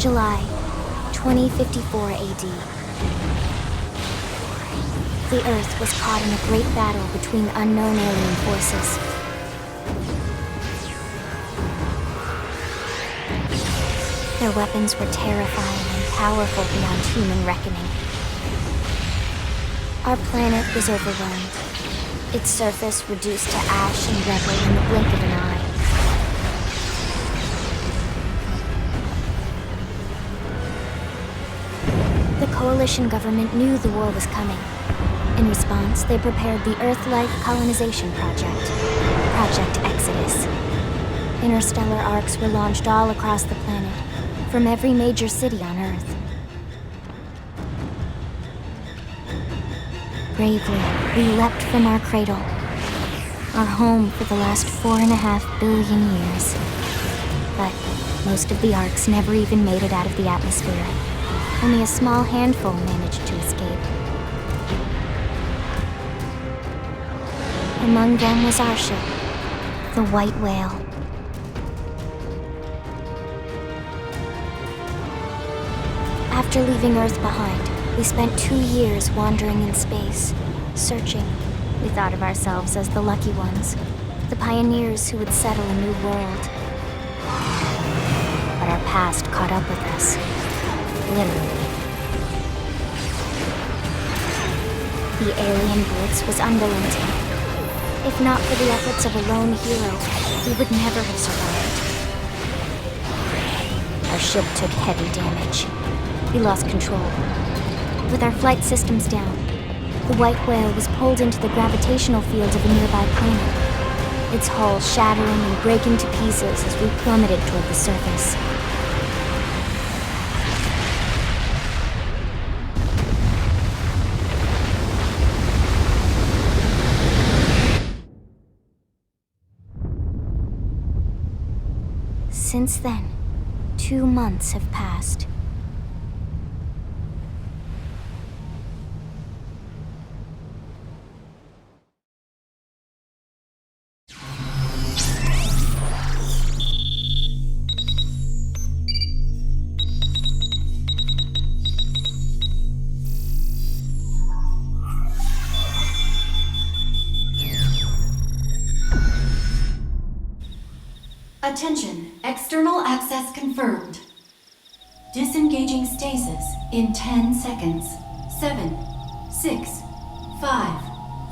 July, 2054 AD. The Earth was caught in a great battle between unknown alien forces. Their weapons were terrifying and powerful beyond human reckoning. Our planet was overwhelmed, its surface reduced to ash and rubble in the blink of an eye. The Coalition government knew the war was coming. In response, they prepared the Earth-like colonization project, Project Exodus. Interstellar arcs were launched all across the planet, from every major city on Earth. Bravely, we leapt from our cradle, our home for the last 4.5 billion years. But most of the arcs never even made it out of the atmosphere. Only a small handful managed to escape. Among them was our ship, the White Whale. After leaving Earth behind, we spent 2 years wandering in space, searching. We thought of ourselves as the lucky ones, the pioneers who would settle a new world. But our past caught up with us, literally. The alien blitz was unrelenting. If not for the efforts of a lone hero, we would never have survived. Our ship took heavy damage. We lost control. With our flight systems down, the White Whale was pulled into the gravitational field of a nearby planet, its hull shattering and breaking to pieces as we plummeted toward the surface. Since then, 2 months have passed. Attention, external access confirmed. Disengaging stasis in 10 seconds. 7, 6, 5,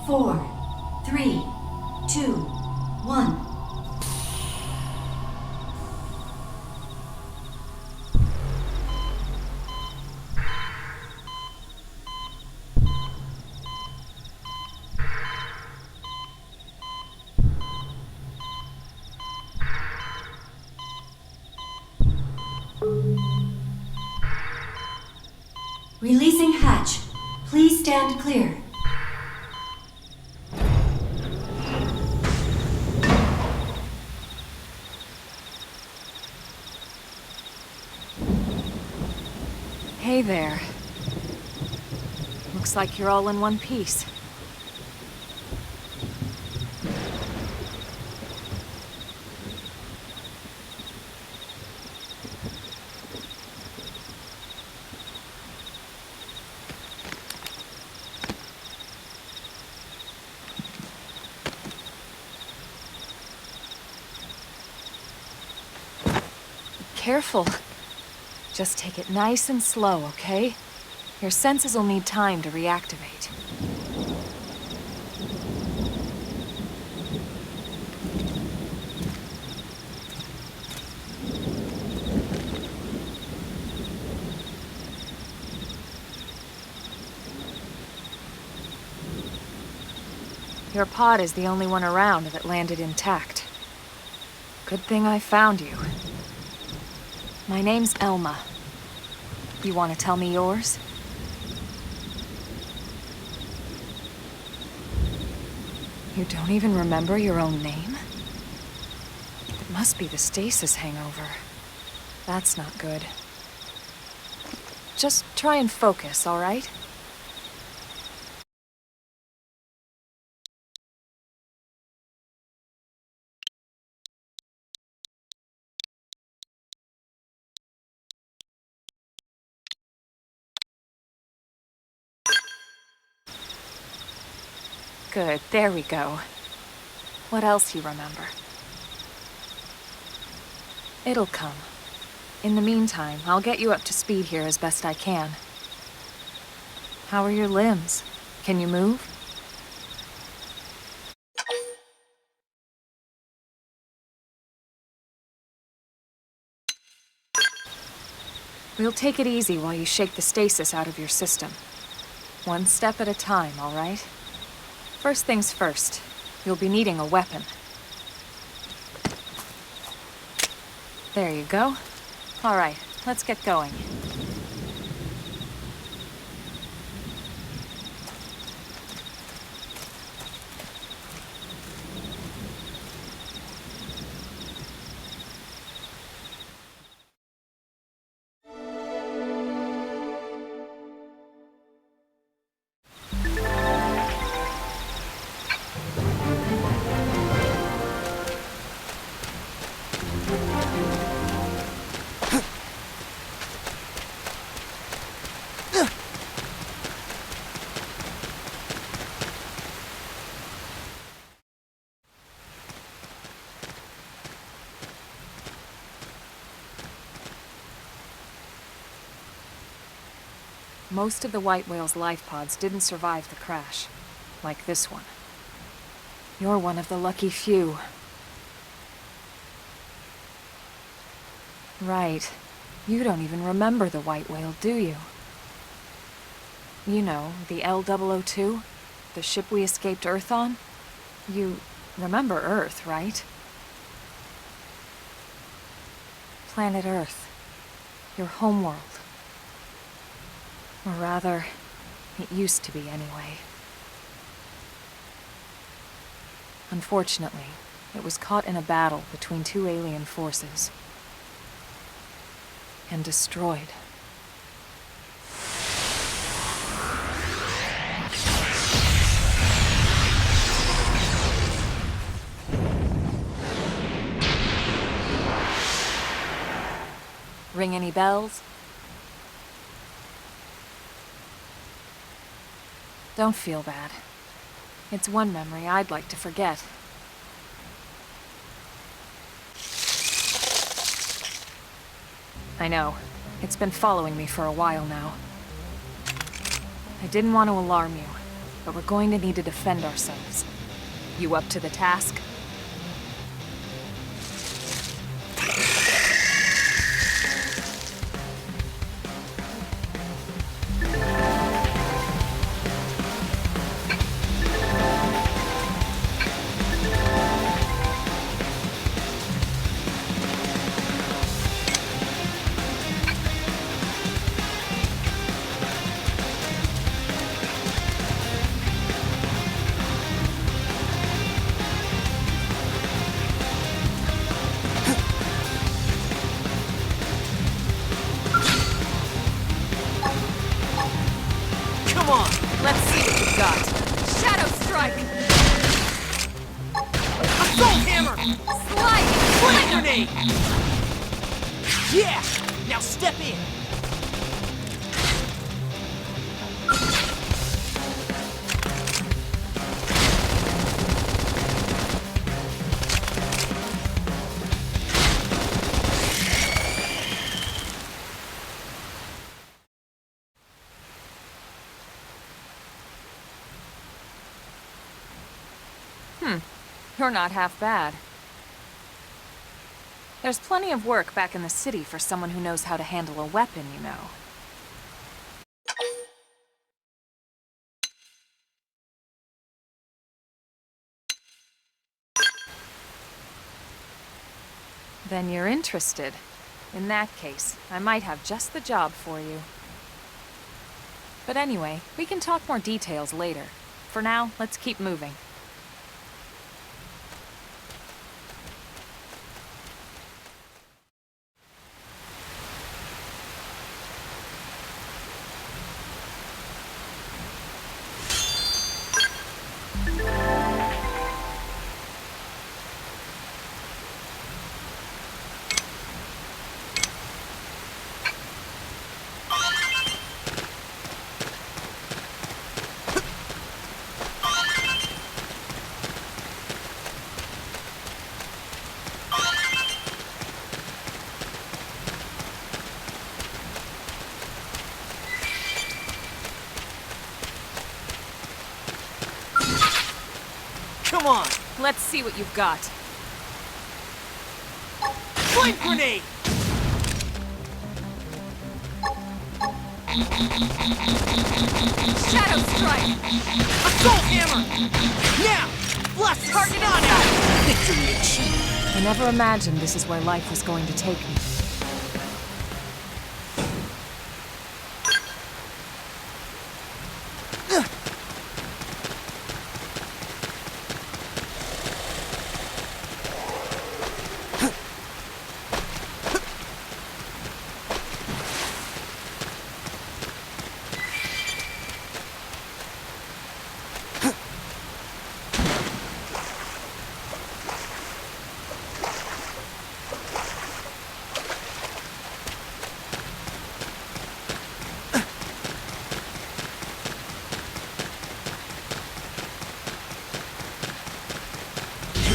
4, 3, 2, 1. Releasing hatch. Please stand clear. Hey there. Looks like you're all in one piece. Careful. Just take it nice and slow, okay? Your senses will need time to reactivate. Your pod is the only one around that landed intact. Good thing I found you. My name's Elma. You want to tell me yours? You don't even remember your own name? It must be the stasis hangover. That's not good. Just try and focus, all right? Good, there we go. What else you remember? It'll come. In the meantime, I'll get you up to speed here as best I can. How are your limbs? Can you move? We'll take it easy while you shake the stasis out of your system. One step at a time, all right? First things first, you'll be needing a weapon. There you go. All right, let's get going. Most of the white whale's life pods didn't survive the crash, like this one. You're one of the lucky few. Right. You don't even remember the white whale, do you? You know, the L002? The ship we escaped Earth on? You remember Earth, right? Planet Earth. Your homeworld. Or rather, it used to be anyway. Unfortunately, it was caught in a battle between two alien forces. And destroyed. Ring any bells? Don't feel bad. It's one memory I'd like to forget. I know. It's been following me for a while now. I didn't want to alarm you, but we're going to need to defend ourselves. You up to the task? Let's see what you've got. Shadow Strike! Assault Hammer! Slide! Flame Grenade! Yeah! Now step in! You're not half bad. There's plenty of work back in the city for someone who knows how to handle a weapon, you know. Then you're interested. In that case, I might have just the job for you. But anyway, we can talk more details later. For now, let's keep moving. Come on! Let's see what you've got. Flame grenade! Shadow strike! Assault hammer! Now! Blast target on out! Victory achieved! I never imagined this is where life was going to take me.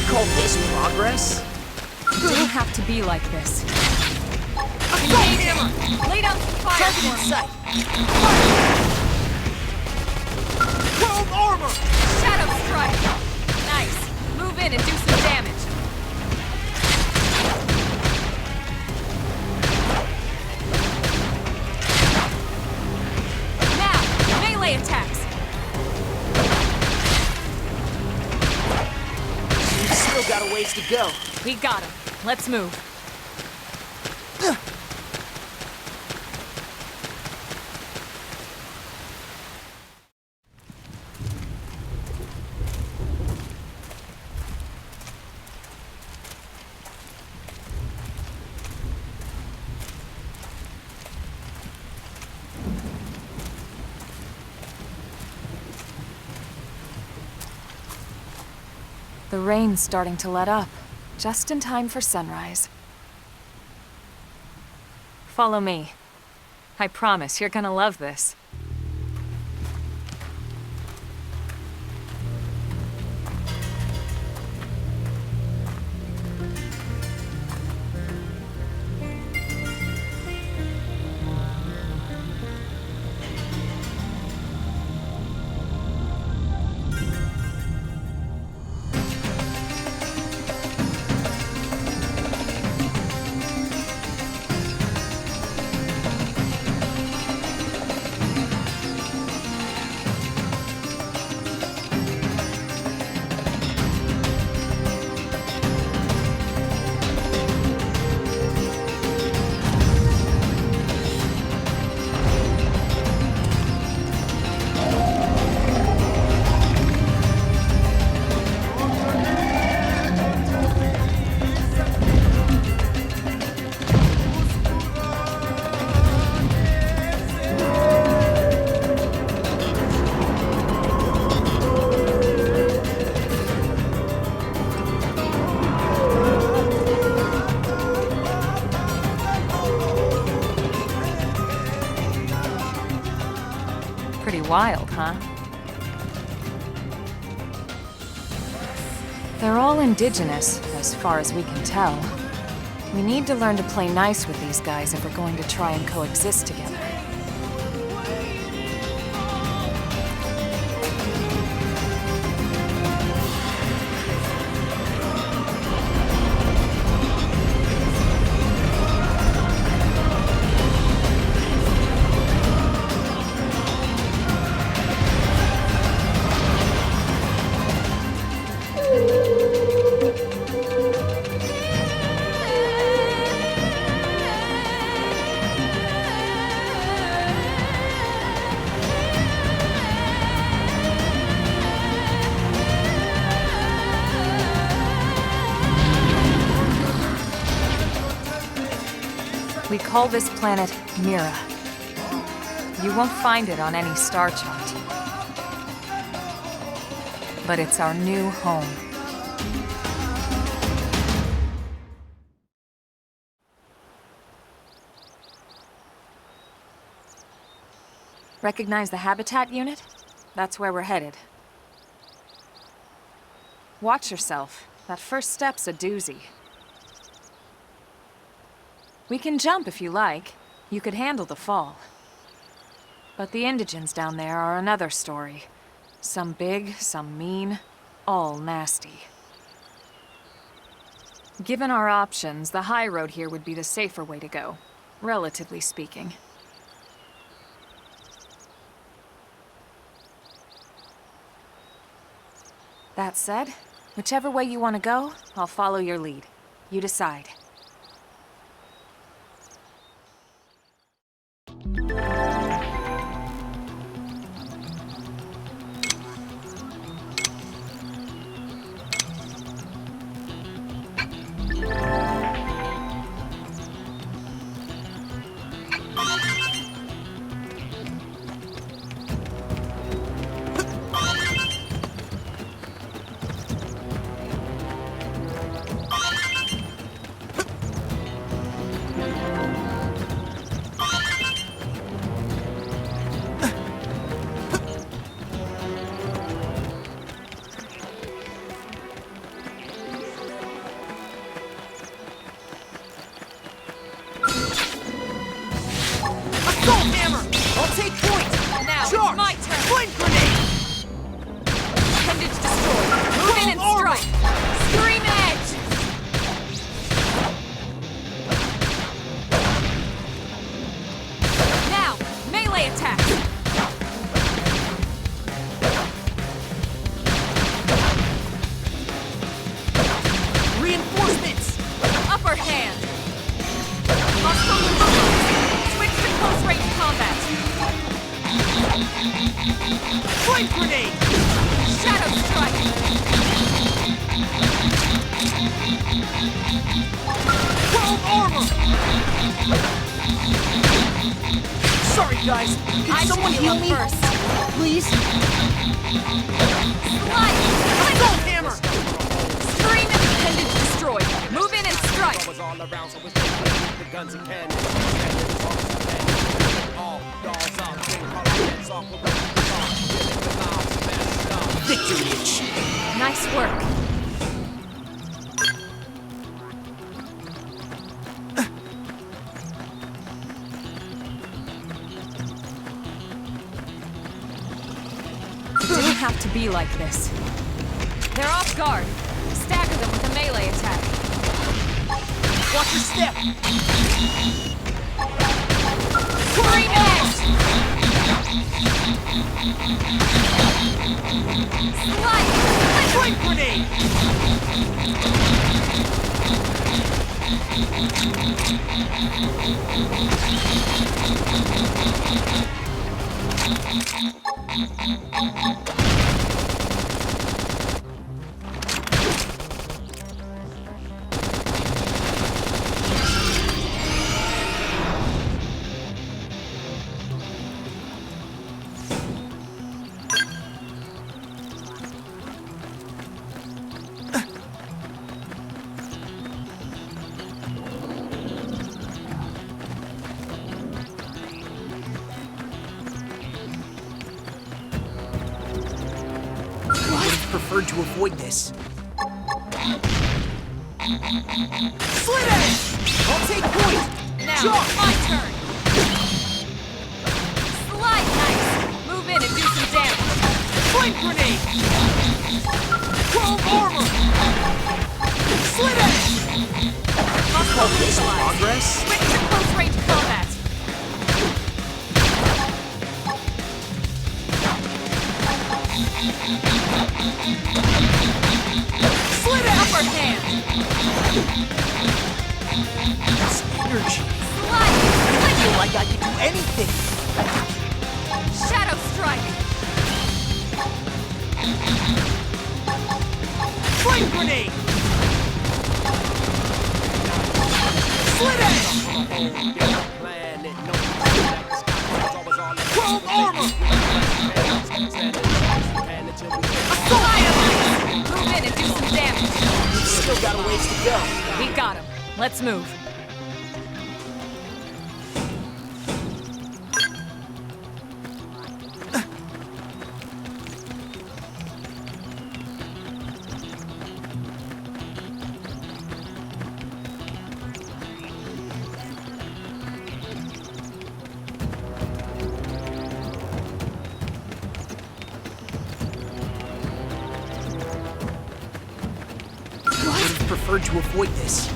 Call this progress? It didn't have to be like this. Assault hammer! Lay down some fire Target for in me. sight! World armor! Shadow strike! Nice. Move in and do some damage. Now, melee attacks. We've still got a ways to go. We got him. Let's move. The rain's starting to let up, just in time for sunrise. Follow me. I promise you're gonna love this. Pretty wild, huh? They're all indigenous, as far as we can tell. We need to learn to play nice with these guys if we're going to try and coexist together. We call this planet Mira. You won't find it on any star chart. But it's our new home. Recognize the habitat unit? That's where we're headed. Watch yourself. That first step's a doozy. We can jump if you like. You could handle the fall. But the indigents down there are another story. Some big, some mean. all nasty. Given our options, the high road here would be the safer way to go, relatively speaking. That said, whichever way you want to go, I'll follow your lead. You decide. Guys, can someone heal me? First. Please? Assault hammer! Scream independent destroyed. Move in and strike. Victory achieved. Nice work. Have to be like this. They're off guard. Stagger them with a melee attack. Watch your step! Scream edge! Slide! Flame grenade! Preferred to avoid this. Slit edge! I'll take point! Now, Jump! my turn! Slide nice! Move in and do some damage! Flame grenade! Chrome armor! Slit edge! Muscle neutralized! Progress? Switch to close range combat! Slit edge! Upper hand! This energy. Slide! I feel like I can do anything. Shadow strike! Flame grenade! Slit edge! Chrome armor! Move in and do some damage! We've still got a ways to go. We got him. Let's move. preferred to avoid this.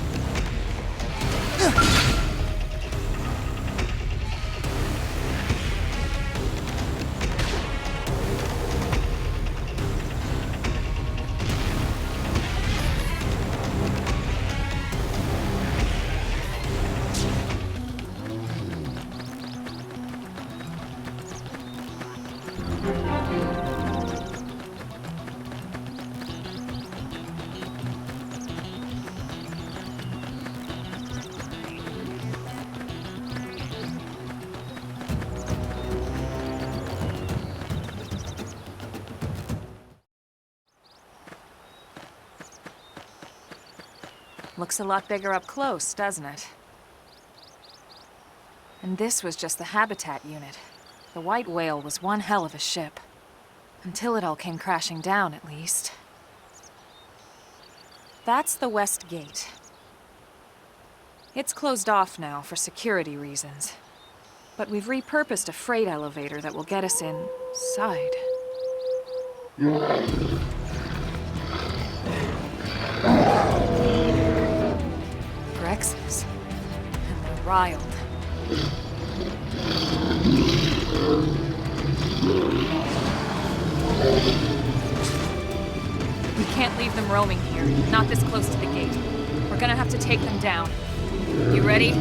Looks a lot bigger up close, doesn't it? And this was just the habitat unit. The white whale was one hell of a ship. Until it all came crashing down, at least. That's the west gate. It's closed off now for security reasons. But we've repurposed a freight elevator that will get us inside. Grexes. And they're riled. We can't leave them roaming here, not this close to the gate. We're gonna have to take them down. You ready?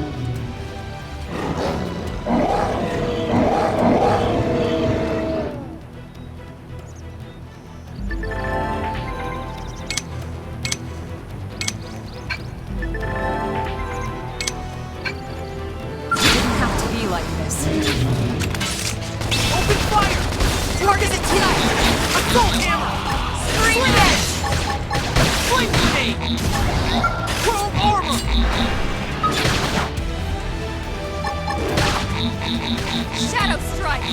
Open fire! Target attack! Assault hammer! Screen edge! Flame grenade! Chrome armor! Shadow strike!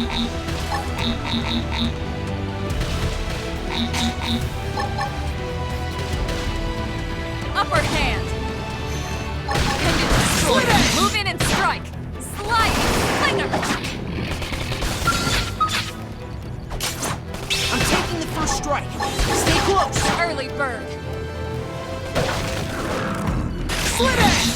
Upper hand! Pendant destroy! Move in and strike! Slide! Slinger! I'm taking the first strike. Stay close. Early bird. Slit edge!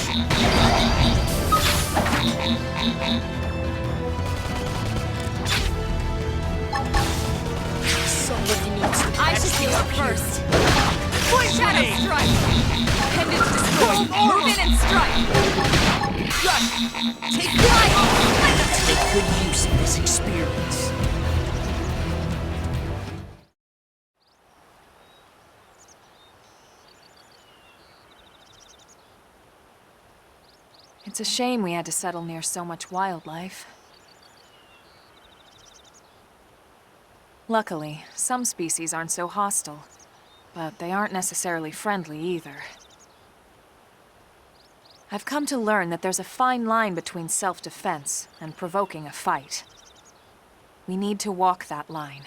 Somebody needs to I catch should me be up up here. first. Flame Shadow grenade! strike. Pendant destroy. Armor! Move in and strike. Got it. Take good. Make good use of this experience. It's a shame we had to settle near so much wildlife. Luckily, some species aren't so hostile, but they aren't necessarily friendly either. I've come to learn that there's a fine line between self-defense and provoking a fight. We need to walk that line.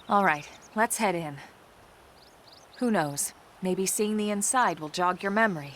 All right, let's head in. Who knows? Maybe seeing the inside will jog your memory.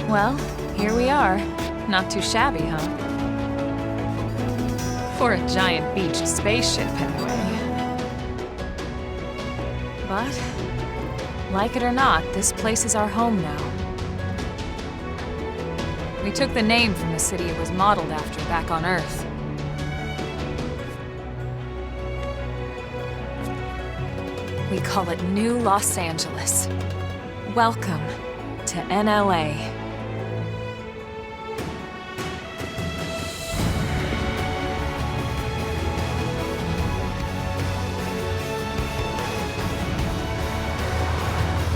Well, here we are. Not too shabby, huh? For a giant beached spaceship, anyway. But, like it or not, this place is our home now. We took the name from the city it was modeled after back on Earth. We call it New Los Angeles. Welcome to NLA.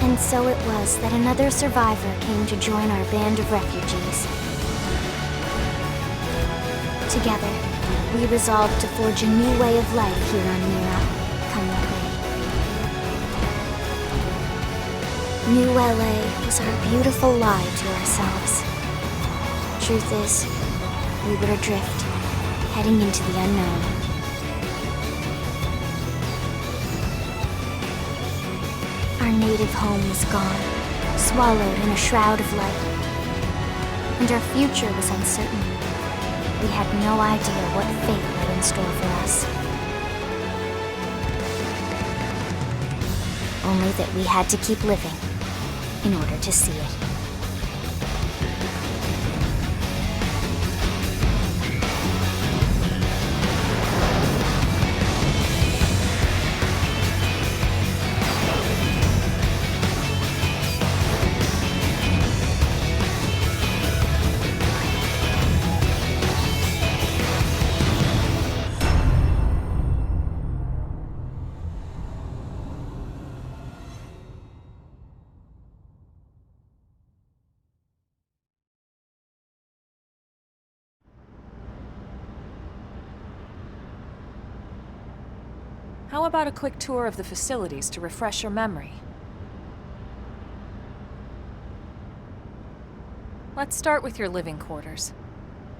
And so it was that another survivor came to join our band of refugees. Together, we resolved to forge a new way of life here on Mira, come what may. New LA was our beautiful lie to ourselves. Truth is, we were adrift, heading into the unknown. Our native home was gone, swallowed in a shroud of light. And our future was uncertain. We had no idea what fate lay in store for us. Only that we had to keep living in order to see it. How about a quick tour of the facilities to refresh your memory? Let's start with your living quarters.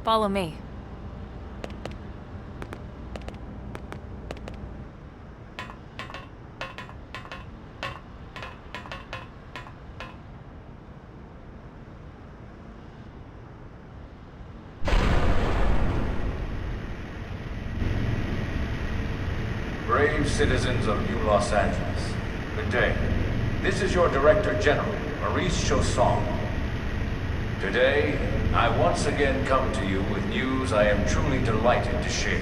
Follow me. Brave citizens of New Los Angeles, good day. This is your Director General, Maurice Chausson. Today, I once again come to you with news I am truly delighted to share.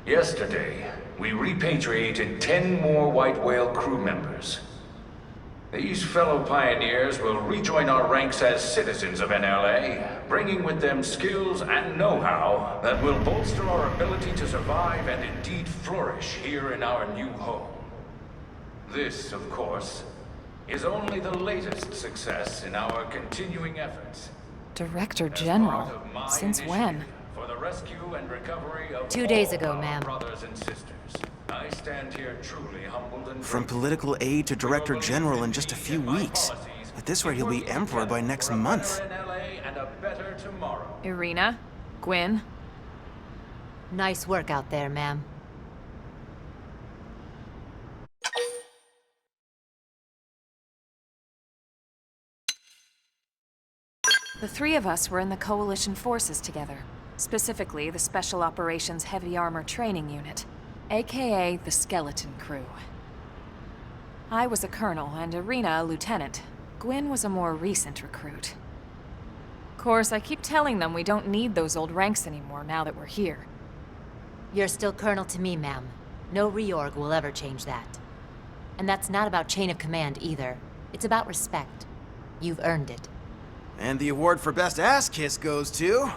Yesterday, we repatriated 10 more White Whale crew members. These fellow pioneers will rejoin our ranks as citizens of NLA, bringing with them skills and know-how that will bolster our ability to survive and indeed flourish here in our new home. This, of course, is only the latest success in our continuing efforts. Director As General? part of my Since when? initiative For the rescue and recovery of 2 days all ago, our ma'am. brothers and sisters. I stand here truly humbled and From grateful. political aide to director general in just a few weeks. At this rate, he'll be emperor by next month. Irina? Gwyn? Nice work out there, ma'am. The three of us were in the Coalition forces together. Specifically, the Special Operations Heavy Armor Training Unit, aka the Skeleton Crew. I was a colonel and Irina a lieutenant. Gwyn was a more recent recruit. Of course, I keep telling them we don't need those old ranks anymore now that we're here. You're still colonel to me, ma'am. No reorg will ever change that. And that's not about chain of command either. It's about respect. You've earned it. And the award for best ass kiss goes to...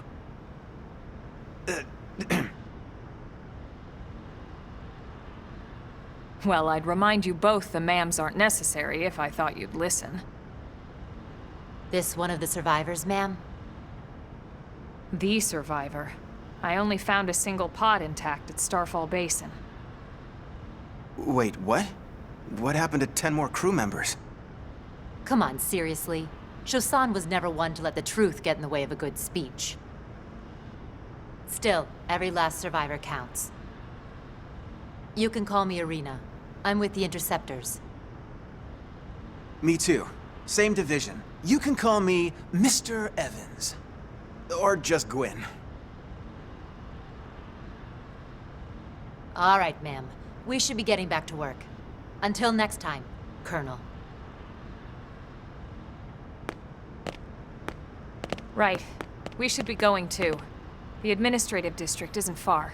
Well, I'd remind you both the ma'ams aren't necessary if I thought you'd listen. This one of the survivors, ma'am? The survivor. I only found a single pod intact at Starfall Basin. Wait, what? What happened to 10 more crew members? Come on, seriously? Chausson was never one to let the truth get in the way of a good speech. Still, every last survivor counts. You can call me Irina. I'm with the Interceptors. Me too. Same division. You can call me Mr. Evans. Or just Gwyn. All right, ma'am. We should be getting back to work. Until next time, Colonel. Right. We should be going too. The administrative district isn't far.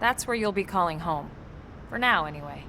That's where you'll be calling home. For now, anyway.